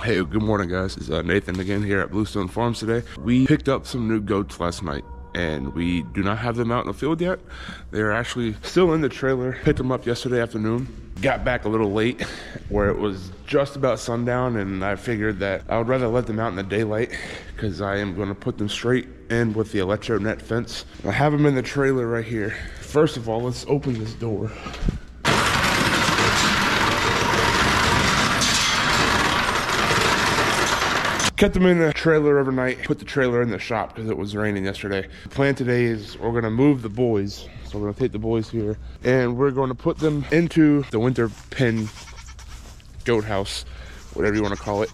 Hey, good morning guys. It's Nathan again here at Bluestone Farms today. We picked up some new goats last night and we do not have them out in the field yet. They're actually still in the trailer. Picked them up yesterday afternoon. Got back a little late where it was just about sundown, and I figured that I would rather let them out in the daylight because I am going to put them straight in with the electro net fence. I have them in the trailer right here. First of all, let's open this door. Kept them in the trailer overnight, put the trailer in the shop because it was raining yesterday. The plan today is we're gonna move the boys. So we're gonna take the boys here and we're gonna put them into the winter pen goat house, whatever you wanna call it.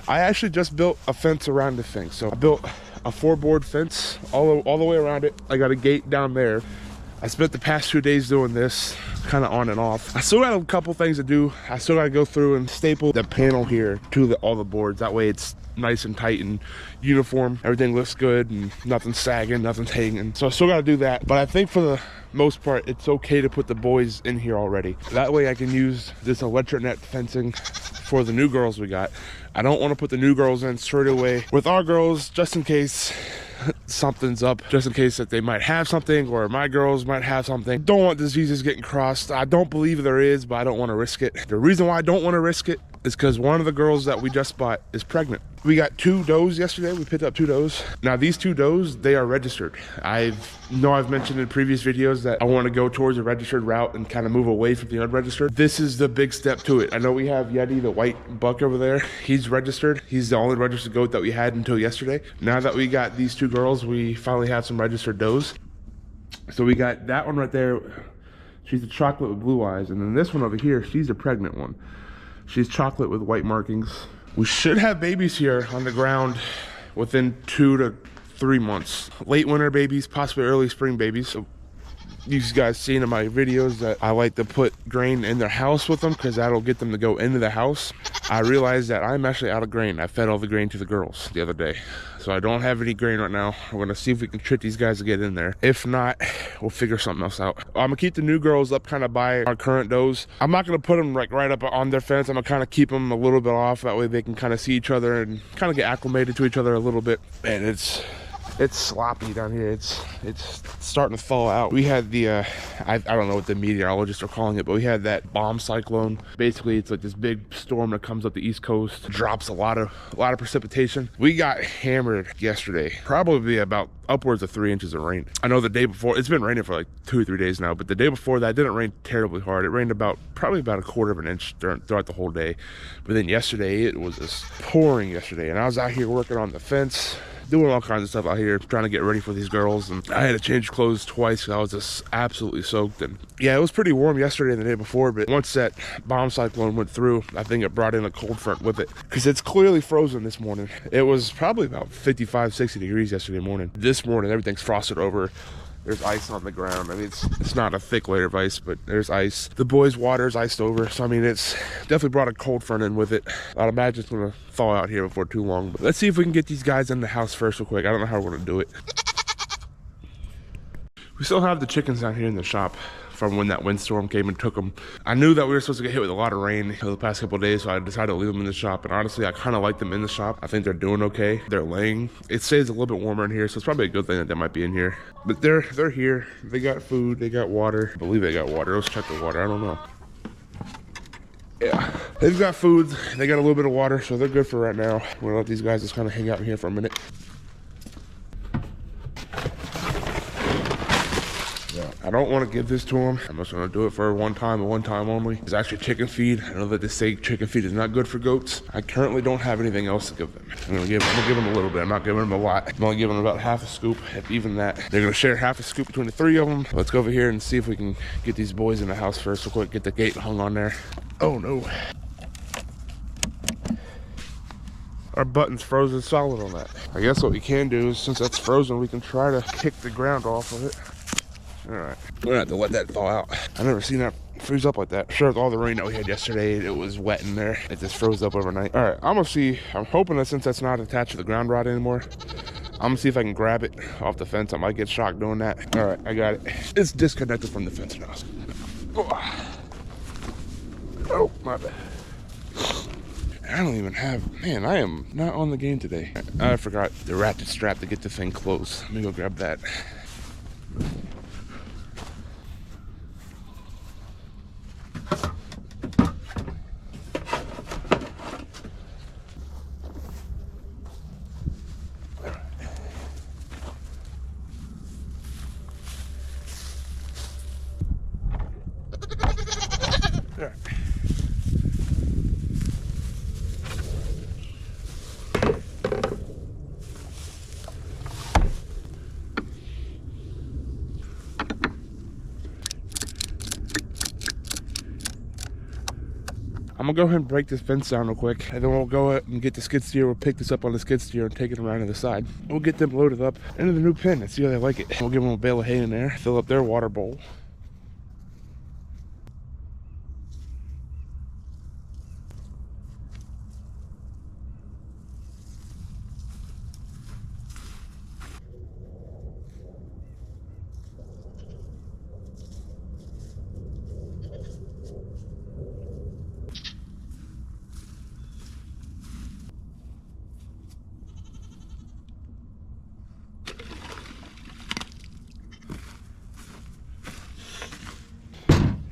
I actually just built a fence around the thing. So I built a 4-board fence all the way around it. I got a gate down there. I spent the past 2 days doing this, kind of on and off. I still got a couple things to do. I still gotta go through and staple the panel here to all the boards. That way it's nice and tight and uniform. Everything looks good and nothing's sagging, nothing's hanging. So I still gotta do that. But I think for the most part, it's okay to put the boys in here already. That way I can use this electric net fencing for the new girls we got. I don't want to put the new girls in straight away with our girls just in case something's up, just in case that they might have something or my girls might have something. Don't want diseases getting crossed. I don't believe there is, but I don't want to risk it. The reason why I don't want to risk it is because one of the girls that we just bought is pregnant. We got 2 does yesterday. We picked up 2 does. Now these 2 does, they are registered. I've mentioned in previous videos that I want to go towards a registered route and kind of move away from the unregistered. This is the big step to it. I know we have Yeti, the white buck over there. He's registered. He's the only registered goat that we had until yesterday. Now that we got these 2 girls, we finally have some registered does. So we got that one right there. She's a chocolate with blue eyes. And then this one over here, she's a pregnant one. She's chocolate with white markings. We should have babies here on the ground within 2 to 3 months. Late winter babies, possibly early spring babies. So you guys seen in my videos that I like to put grain in their house with them because that'll get them to go into the house. I realized that I'm actually out of grain. I fed all the grain to the girls the other day. So I don't have any grain right now. We're gonna see if we can trick these guys to get in there. If not, we'll figure something else out. I'm gonna keep the new girls up kind of by our current does. I'm not gonna put them like right up on their fence. I'm gonna kind of keep them a little bit off. That way they can kind of see each other and kind of get acclimated to each other a little bit. And it's sloppy down here. It's starting to thaw out. We had the I don't know what the meteorologists are calling it, but we had that bomb cyclone. Basically it's like this big storm that comes up the east coast, drops a lot of precipitation. We got hammered yesterday, probably about upwards of 3 inches of rain. I know the day before, it's been raining for like 2 or 3 days now, but the day before that it didn't rain terribly hard. It rained probably about 1/4 of an inch throughout the whole day. But then yesterday it was just pouring yesterday, and I was out here working on the fence, doing all kinds of stuff out here, trying to get ready for these girls, and I had to change clothes twice because I was just absolutely soaked. And yeah, it was pretty warm yesterday and the day before, but once that bomb cyclone went through, I think it brought in a cold front with it because it's clearly frozen this morning. It was probably about 55, 60 degrees yesterday morning. This morning, everything's frosted over. There's ice on the ground. I mean, it's not a thick layer of ice, but there's ice. The boys' water's iced over. So, I mean, it's definitely brought a cold front in with it. I'd imagine it's gonna thaw out here before too long. But let's see if we can get these guys in the house first real quick. I don't know how we're gonna do it. We still have the chickens down here in the shop from when that windstorm came and took them. I knew that we were supposed to get hit with a lot of rain over the past couple of days, so I decided to leave them in the shop. And honestly, I kind of like them in the shop. I think they're doing okay. They're laying. It stays a little bit warmer in here, so it's probably a good thing that they might be in here. But they're here. They got food. They got water. I believe they got water. Let's check the water. I don't know. Yeah, they've got food. They got a little bit of water, so they're good for right now. We're gonna let these guys just kind of hang out in here for a minute. I don't want to give this to them. I'm just going to do it for one time and one time only. It's actually chicken feed. I know that they say chicken feed is not good for goats. I currently don't have anything else to give them. I'm going to give them a little bit. I'm not giving them a lot. I'm only giving them about half a scoop, if even that. They're going to share half a scoop between the 3 of them. Let's go over here and see if we can get these boys in the house first real quick. Get the gate hung on there. Oh no. Our button's frozen solid on that. I guess what we can do is, since that's frozen, we can try to kick the ground off of it. All right, we're gonna have to let that thaw out. I've never seen that freeze up like that. Sure, with all the rain that we had yesterday, it was wet in there. It just froze up overnight. All right, I'm hoping that since that's not attached to the ground rod anymore, I'm gonna see if I can grab it off the fence. I might get shocked doing that. All right, I got it. It's disconnected from the fence now. Oh, my bad. All I don't even have, man, I am not on the game today. I forgot the ratchet strap to get the thing closed. Let me go grab that. I'm gonna go ahead and break this fence down real quick, and then we'll go ahead and get the skid steer. We'll pick this up on the skid steer and take it around to the side. We'll get them loaded up into the new pen and see how they like it. We'll give them a bale of hay in there, fill up their water bowl.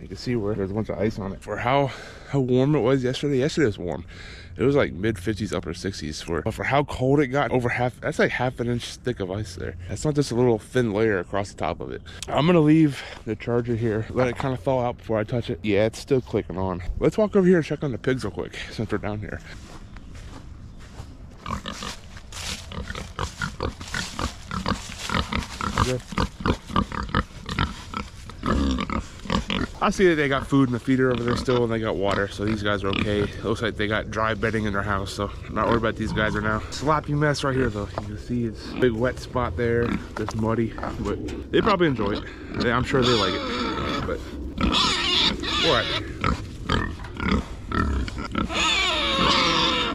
You can see where there's a bunch of ice on it. For how warm it was yesterday. Yesterday was warm. It was like mid 50s, upper 60s. But for how cold it got, over half, that's like half an inch thick of ice there. That's not just a little thin layer across the top of it. I'm gonna leave the charger here, let it kind of thaw out before I touch it. Yeah, it's still clicking on. Let's walk over here and check on the pigs real quick since we're down here. Good. I see that they got food in the feeder over there still, and they got water, so these guys are okay. It looks like they got dry bedding in their house, so I'm not worried about these guys right now. Sloppy mess right here, though. You can see it's a big wet spot there. It's muddy, but they probably enjoy it. I'm sure they like it, but all right.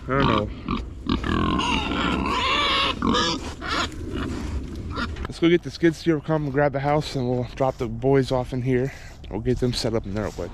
I don't know. Let's go get the skid steer, come and grab the house, and we'll drop the boys off in here. We'll get them set up in there real quick.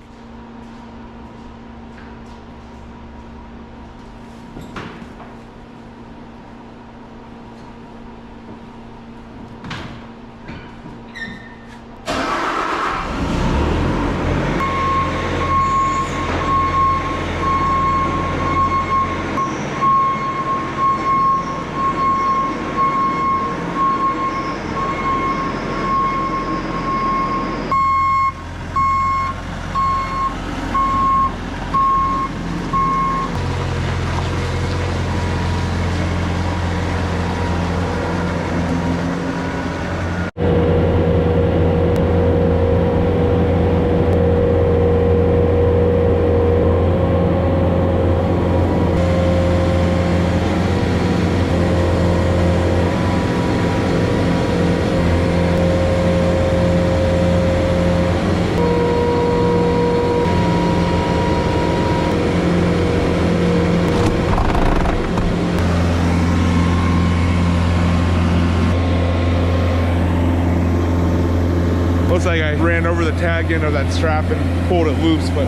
Looks like I ran over the tag end of that strap and pulled it loose, but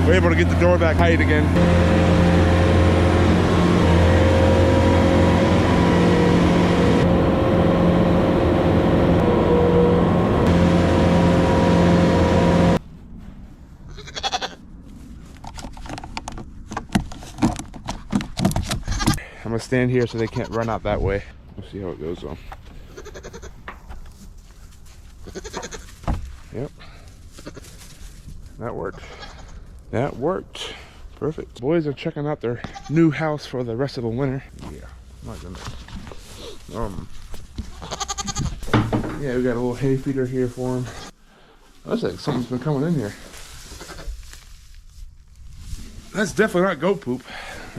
we're able to get the door back tight again. I'm gonna stand here so they can't run out that way. We'll see how it goes though. Yep, that worked. That worked. Perfect. Boys are checking out their new house for the rest of the winter. Yeah, my goodness. Yeah, we got a little hay feeder here for them. Looks like something's been coming in here. That's definitely not goat poop.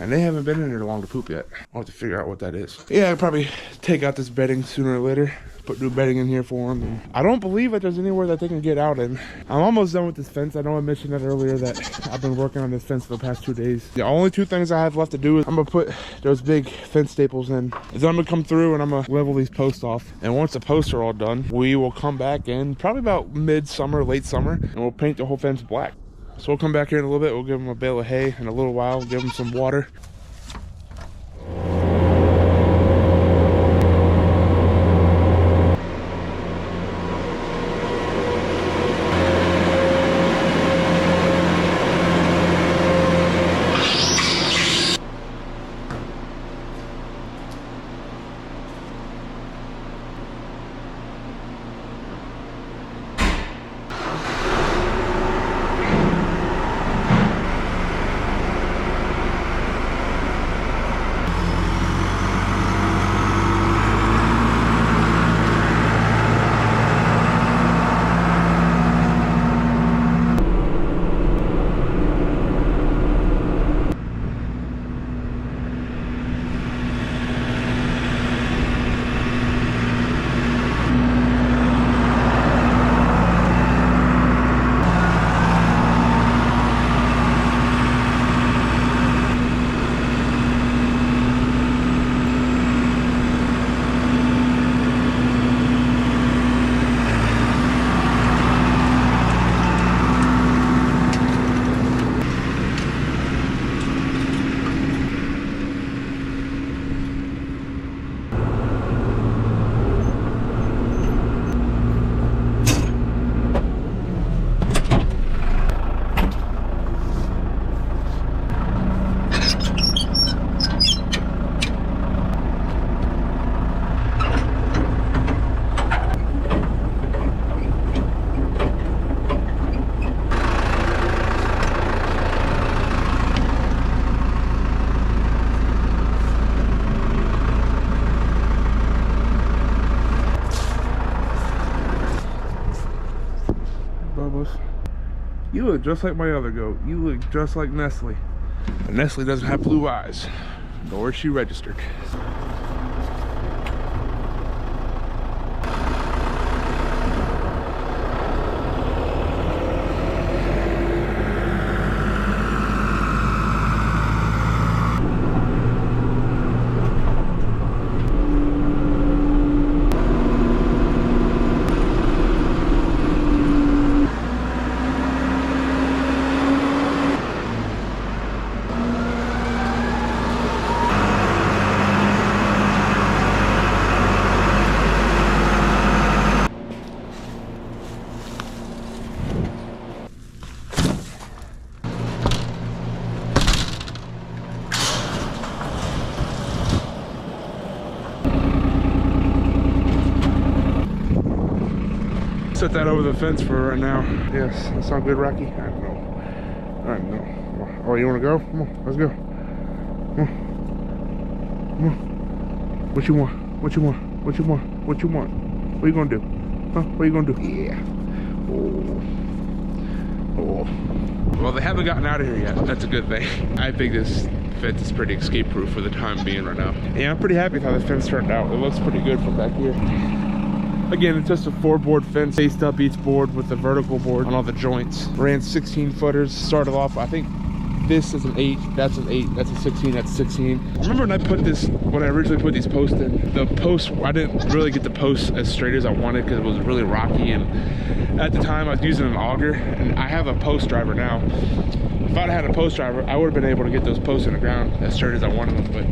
And they haven't been in here long to poop yet. I'll have to figure out what that is. Yeah, I'll probably take out this bedding sooner or later. Put new bedding in here for them. I don't believe that there's anywhere that they can get out in. I'm almost done with this fence. I know I mentioned that earlier that I've been working on this fence for the past 2 days. The only 2 things I have left to do is I'm gonna put those big fence staples in. Then I'm gonna come through and I'm gonna level these posts off. And once the posts are all done, we will come back in probably about mid-summer, late summer, and we'll paint the whole fence black. So we'll come back here in a little bit. We'll give them a bale of hay in a little while. Give them some water. You look just like my other goat. You look just like Nestle. But Nestle doesn't have blue eyes, nor is she registered. Set that over the fence for right now. Yes, that sound good, Rocky? I know. I know. Oh, you want to go? Come on, let's go. Come on. Come on. What you want? What you want? What you want? What you want? What you gonna do? Huh? What you gonna do? Yeah. Oh. Well, they haven't gotten out of here yet. That's a good thing. I think this fence is pretty escape proof for the time being right now. Yeah, I'm pretty happy with how the fence turned out. It looks pretty good from back here. Again, it's just a 4-board fence, faced up each board with the vertical board on all the joints. Ran 16 footers, started off, I think this is an 8, that's an 8, that's a 16, that's 16. I remember when I originally put these posts in, the posts, I didn't really get the posts as straight as I wanted because it was really rocky, and at the time I was using an auger, and I have a post driver now. If I'd had a post driver, I would have been able to get those posts in the ground as straight as I wanted them, but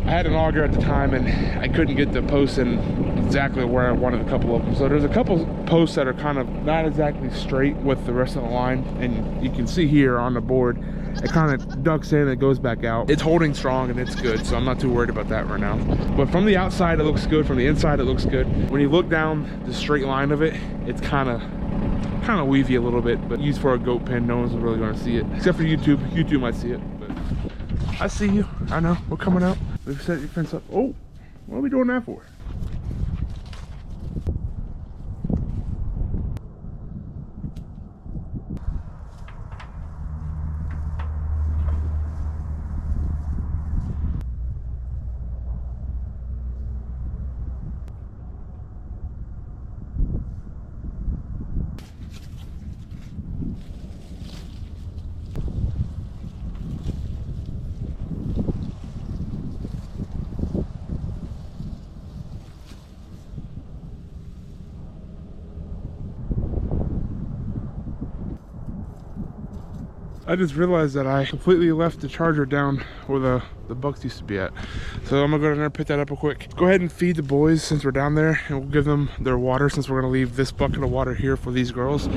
I had an auger at the time and I couldn't get the posts in exactly where I wanted a couple of them. So there's a couple posts that are kind of not exactly straight with the rest of the line, and you can see here on the board it kind of ducks in and it goes back out. It's holding strong and it's good, so I'm not too worried about that right now. But from the outside it looks good, from the inside it looks good. When you look down the straight line of it, it's kind of weavy a little bit, but used for a goat pen, no one's really going to see it except for YouTube. YouTube might see it, but I see you. I know, we're coming out. We've set your fence up. Oh, what are we doing that for? I just realized that I completely left the charger down where the bucks used to be at. So I'm gonna go down there and pick that up real quick. Go ahead and feed the boys since we're down there, and we'll give them their water since we're gonna leave this bucket of water here for these girls.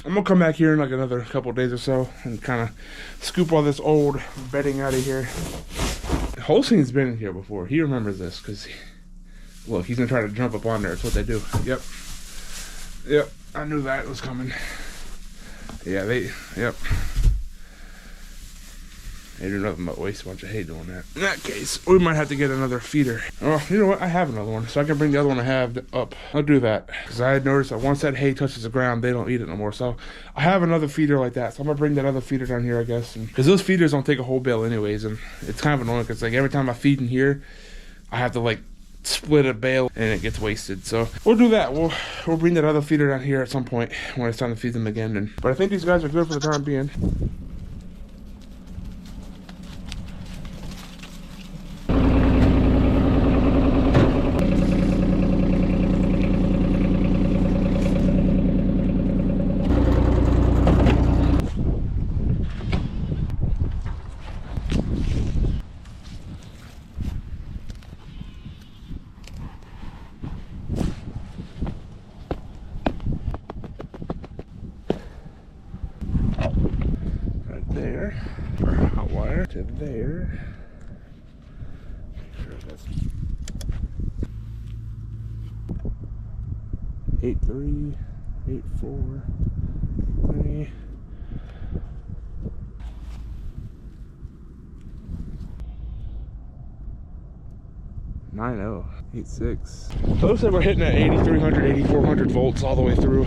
I'm gonna come back here in like another couple days or so and kind of scoop all this old bedding out of here. Holstein's been in here before. He remembers this because, look, he's gonna try to jump up on there. It's what they do. Yep, I knew that was coming. Yeah, yep. They do nothing but waste a bunch of hay doing that. In that case, we might have to get another feeder. Oh, you know what? I have another one, so I can bring the other one I have up. I'll do that. Because I had noticed that once that hay touches the ground, they don't eat it no more. So I have another feeder like that. So I'm going to bring that other feeder down here, I guess. Because those feeders don't take a whole bale anyways. And it's kind of annoying because like every time I feed in here, I have to like split a bale and it gets wasted. So we'll do that. We'll bring that other feeder down here at some point when it's time to feed them again. But I think these guys are good for the time being. wire, our hot wire to there. Make sure that's 8.3, 8.4, 8.3. 9.0, 8.6. So it looks like we're hitting at 8,300, 8,400 volts all the way through.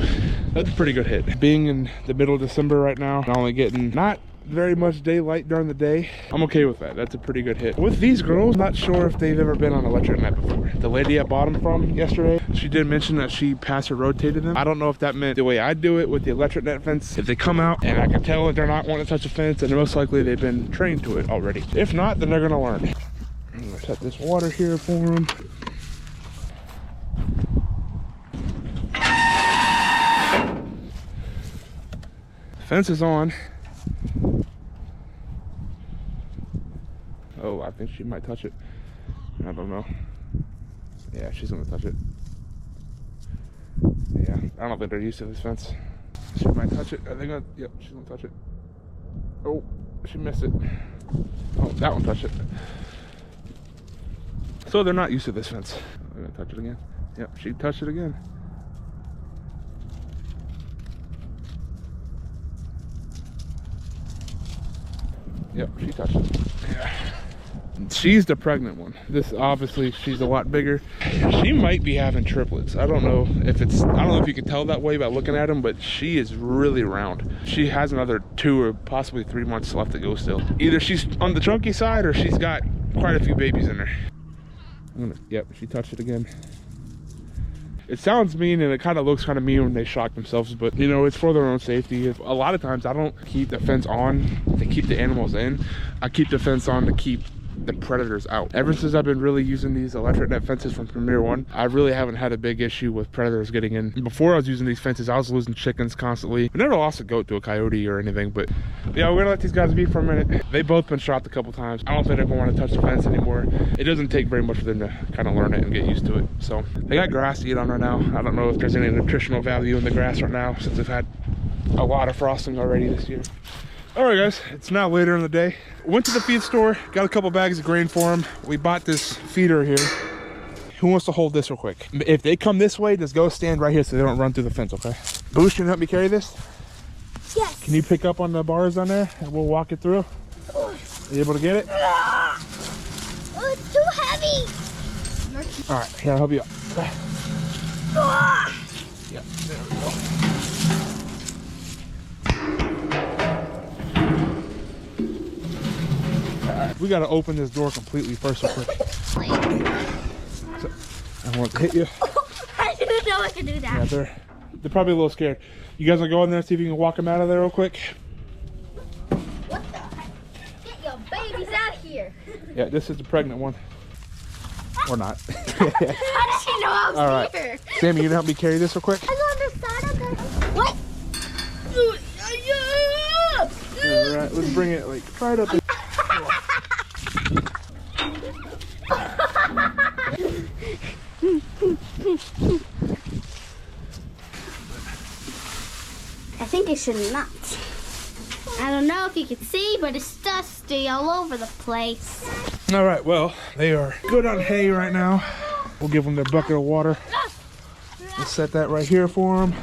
That's a pretty good hit. Being in the middle of December right now, not only getting not very much daylight during the day, I'm okay with that. That's a pretty good hit. With these girls, not sure if they've ever been on electric net before. The lady I bought them from yesterday, she did mention that she passer rotated them. I don't know if that meant the way I do it with the electric net fence. If they come out and I can tell that they're not wanting to touch a fence, and most likely they've been trained to it already. If not, then they're gonna learn. I'm gonna set this water here for them. Fence is on. Oh, I think she might touch it. I don't know. Yeah, she's gonna touch it. Yeah, I don't think they're used to this fence. She might touch it. Are they gonna? Yep, she's gonna touch it. Oh, she missed it. Oh, that one touched it. So they're not used to this fence. I'm gonna touch it again. Yep, she touched it again. Yep, she touched it. Yeah. She's the pregnant one. This obviously she's a lot bigger. She might be having triplets. I don't know if you can tell that way by looking at them, but she is really round. She has another 2 or possibly 3 months left to go still. Either she's on the chunky side or she's got quite a few babies in her. Yep, she touched it again. It sounds mean and it kind of looks kind of mean when they shock themselves, but you know, it's for their own safety. A lot of times I don't keep the fence on to keep the animals in. I keep the fence on to keep the predators out. Ever since I've been really using these electric net fences from Premier One, I really haven't had a big issue with predators getting in. Before I was using these fences, I was losing chickens constantly. I never lost a goat to a coyote or anything, but yeah, we're gonna let these guys be for a minute. They've both been shot a couple times. I don't think they're gonna want to touch the fence anymore. It doesn't take very much for them to kind of learn it and get used to it. So they got grass to eat on right now. I don't know if there's any nutritional value in the grass right now since they've had a lot of frosting already this year. All right, guys, it's now later in the day. Went to the feed store, got a couple bags of grain for them. We bought this feeder here. Who wants to hold this real quick? If they come this way, just go stand right here so they don't run through the fence, okay? Boosh, can you help me carry this? Yes. Can you pick up on the bars on there and we'll walk it through? Are you able to get it? Oh, it's too heavy. All right, here, I'll help you out. Yeah, there we go. We gotta open this door completely first real quick. So, I want to hit you. I didn't know I could do that. Yeah, they're probably a little scared. You guys wanna go in there and see if you can walk them out of there real quick? What the heck? Get your babies out of here. Yeah, this is the pregnant one. Or not. How did she know I was All right. here? Sammy, you gonna help me carry this real quick? I was on the side of the... What? All right, let's bring it like right up. I think it should not. I don't know if you can see, but it's dusty all over the place. All right, well, they are good on hay right now. We'll give them their bucket of water. We'll set that right here for them.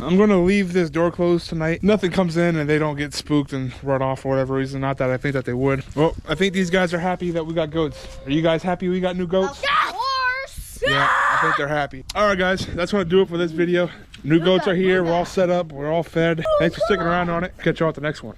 I'm gonna leave this door closed tonight. Nothing comes in and they don't get spooked and run off for whatever reason. Not that I think that they would. Well, I think these guys are happy that we got goats. Are you guys happy we got new goats? Of course. Yeah, I think they're happy. All right, guys, that's gonna do it for this video. New goats are here. We're all set up. We're all fed. Thanks for sticking around on it. Catch you all at the next one.